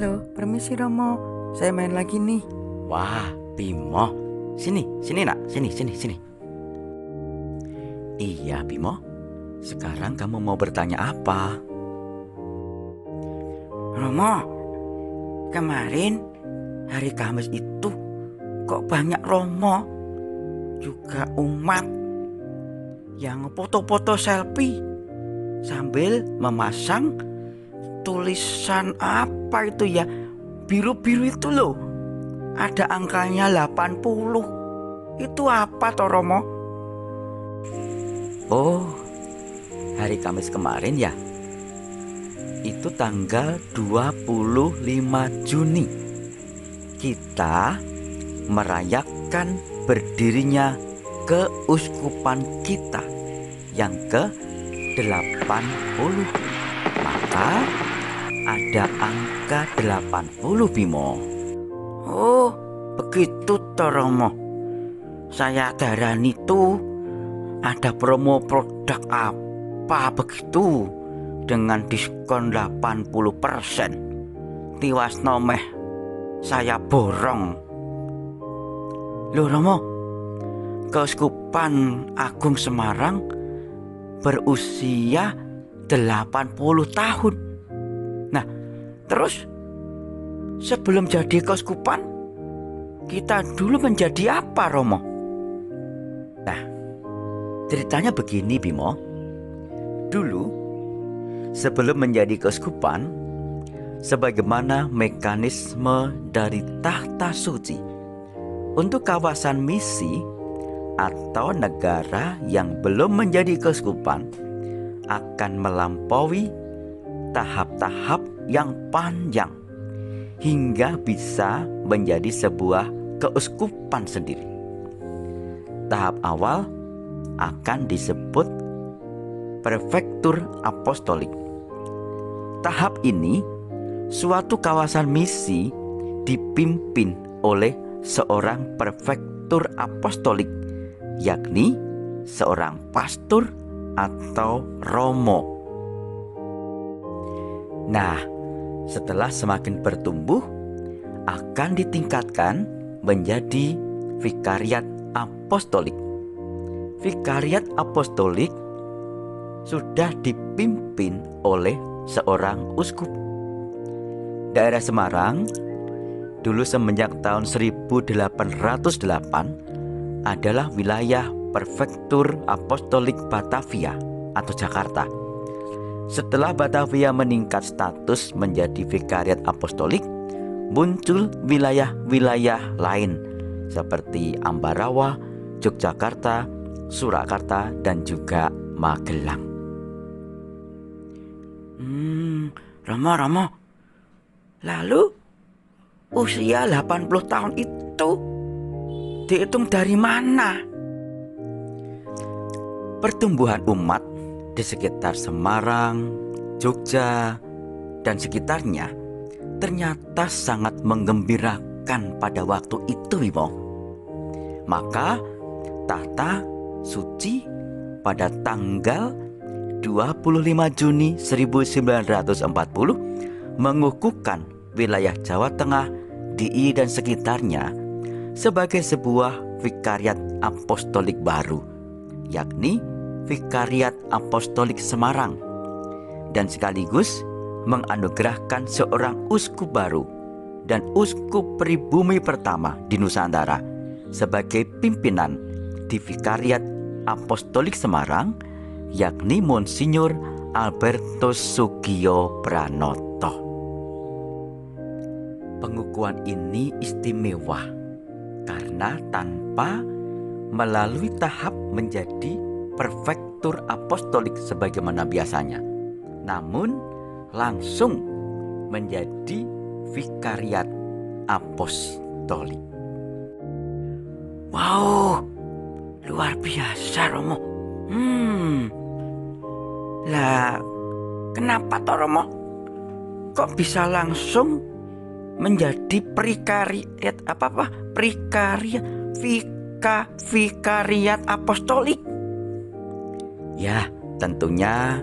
Halo, permisi Romo. Saya main lagi nih. Wah, Bimo. Sini nak, sini. Iya, Bimo. Sekarang kamu mau bertanya apa? Romo, kemarin hari Kamis itu kok banyak Romo juga umat yang foto-foto selfie sambil memasang tulisan apa itu ya, biru-biru itu loh. Ada angkanya 80. Itu apa toh Romo? Oh, hari Kamis kemarin ya? Itu tanggal 25 Juni. Kita merayakan berdirinya keuskupan kita yang ke-80. Maka ada angka 80, Bimo. Oh, begitu toh Romo. Saya darani tuh ada promo produk apa begitu dengan diskon 80%. Tiwas nomeh saya borong. Loh Romo, Keuskupan Agung Semarang berusia 80 tahun. Nah, terus sebelum jadi keuskupan, kita dulu menjadi apa Romo? Nah, ceritanya begini, Bimo. Dulu, sebelum menjadi keuskupan, sebagaimana mekanisme dari tahta suci untuk kawasan misi atau negara yang belum menjadi keuskupan akan melampaui tahap-tahap yang panjang hingga bisa menjadi sebuah keuskupan sendiri. Tahap awal akan disebut prefektur apostolik. Tahap ini suatu kawasan misi dipimpin oleh seorang prefektur apostolik, yakni seorang pastor atau romo. Nah, setelah semakin bertumbuh, akan ditingkatkan menjadi vikariat apostolik. Vikariat apostolik sudah dipimpin oleh seorang uskup. Daerah Semarang dulu semenjak tahun 1808 adalah wilayah prefektur apostolik Batavia atau Jakarta. Setelah Batavia meningkat status menjadi vikariat apostolik, muncul wilayah-wilayah lain seperti Ambarawa, Yogyakarta, Surakarta, dan juga Magelang. Romo, lalu usia 80 tahun itu dihitung dari mana? Pertumbuhan umat di sekitar Semarang, Jogja, dan sekitarnya ternyata sangat menggembirakan pada waktu itu, Bimo. Maka tahta suci pada tanggal 25 Juni 1940 mengukuhkan wilayah Jawa Tengah, DI dan sekitarnya sebagai sebuah vikariat apostolik baru, yakni Vikariat Apostolik Semarang, dan sekaligus menganugerahkan seorang uskup baru dan uskup pribumi pertama di Nusantara sebagai pimpinan di Vikariat Apostolik Semarang, yakni Monsinyur Albertus Sugio Pranoto. Pengukuhan ini istimewa karena tanpa melalui tahap menjadi prefektur apostolik sebagaimana biasanya, namun langsung menjadi vikariat apostolik. Wow, luar biasa Romo. Lah, kenapa toh Romo? Kok bisa langsung menjadi vikariat apostolik? Ya, tentunya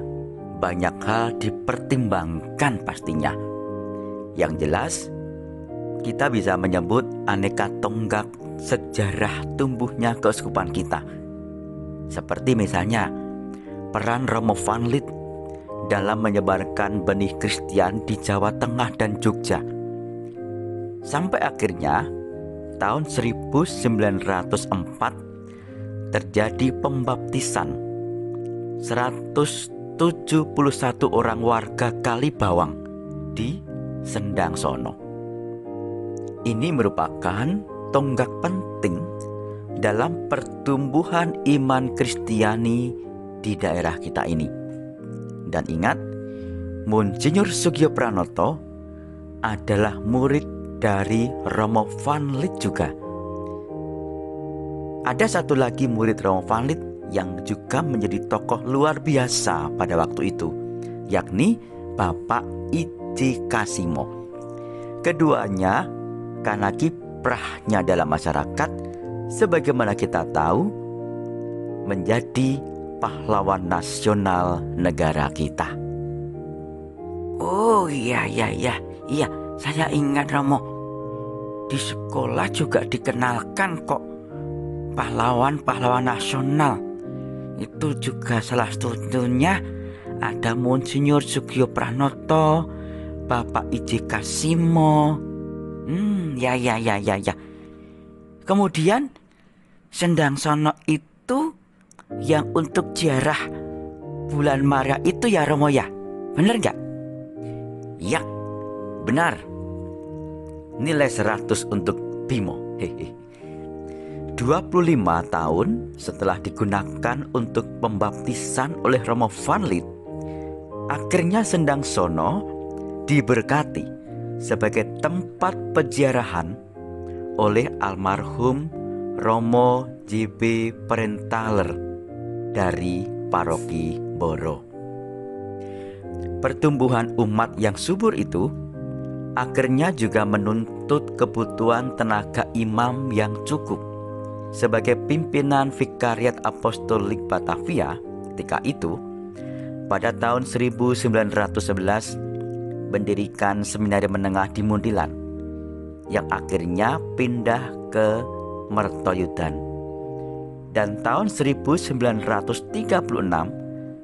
banyak hal dipertimbangkan pastinya. Yang jelas, kita bisa menyebut aneka tonggak sejarah tumbuhnya keuskupan kita. Seperti misalnya peran Romo Van Lith dalam menyebarkan benih Kristen di Jawa Tengah dan Jogja. Sampai akhirnya tahun 1904 terjadi pembaptisan 171 orang warga Kalibawang di Sendangsono. Ini merupakan tonggak penting dalam pertumbuhan iman Kristiani di daerah kita ini. Dan ingat, Monsinyur Sugio Pranoto adalah murid dari Romo Van Lith juga. Ada satu lagi murid Romo Van Lith yang juga menjadi tokoh luar biasa pada waktu itu, yakni Bapak I.J. Kasimo. Keduanya karena kiprahnya dalam masyarakat, sebagaimana kita tahu, menjadi pahlawan nasional negara kita. Oh iya, saya ingat Romo. Di sekolah juga dikenalkan kok pahlawan-pahlawan nasional. Itu juga salah satunya ada Monsinyur Sugio Pranoto, Bapak I.J. Kasimo. Ya. Kemudian Sendangsono itu yang untuk ziarah bulan Maret itu ya Romo ya? Bener nggak? Ya, benar. Nilai 100 untuk Bimo. 25 tahun setelah digunakan untuk pembaptisan oleh Romo Van Lith, akhirnya Sendangsono diberkati sebagai tempat peziarahan oleh almarhum Romo J.B. Parentaler dari Paroki Boro. Pertumbuhan umat yang subur itu akhirnya juga menuntut kebutuhan tenaga imam yang cukup. Sebagai pimpinan Vikariat Apostolik Batavia ketika itu, pada tahun 1911 mendirikan seminari menengah di Muntilan yang akhirnya pindah ke Mertoyudan. Dan tahun 1936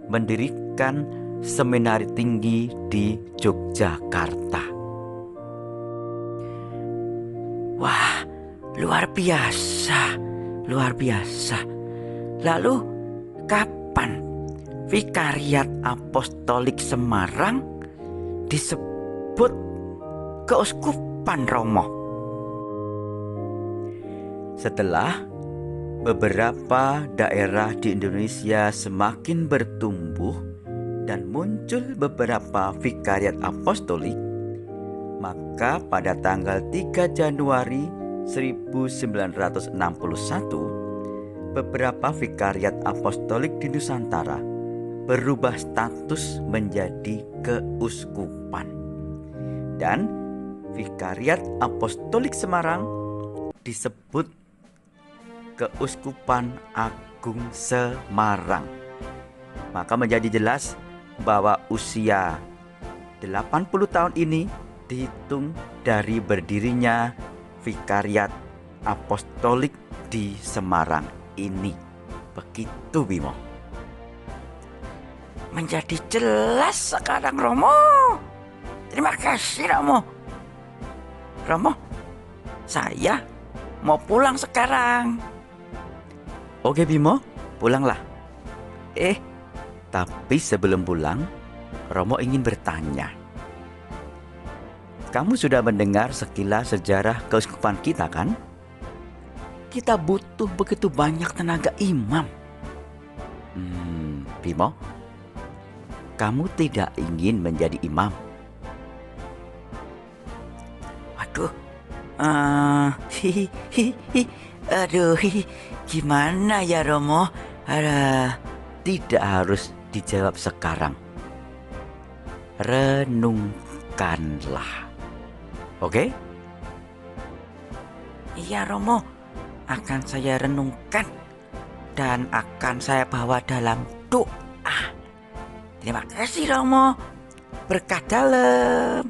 mendirikan seminari tinggi di Yogyakarta. Wah, luar biasa. Lalu kapan Vikariat Apostolik Semarang disebut keuskupan Romo? Setelah beberapa daerah di Indonesia semakin bertumbuh dan muncul beberapa vikariat apostolik, maka pada tanggal 3 Januari 1961 beberapa vikariat apostolik di Nusantara berubah status menjadi keuskupan. Dan Vikariat Apostolik Semarang disebut Keuskupan Agung Semarang. Maka menjadi jelas bahwa usia 80 tahun ini dihitung dari berdirinya Vikariat Apostolik di Semarang ini. Begitu, Bimo. Menjadi jelas sekarang Romo. Terima kasih Romo. Romo, saya mau pulang sekarang. Oke Bimo, pulanglah. Tapi sebelum pulang, Romo ingin bertanya. Kamu sudah mendengar sekilas sejarah keuskupan kita kan? Kita butuh begitu banyak tenaga imam. Bimo, kamu tidak ingin menjadi imam? Waduh, gimana ya Romo? Tidak harus dijawab sekarang. Renungkanlah. Oke? Iya Romo, akan saya renungkan dan akan saya bawa dalam doa. Terima kasih Romo. Berkah dalam.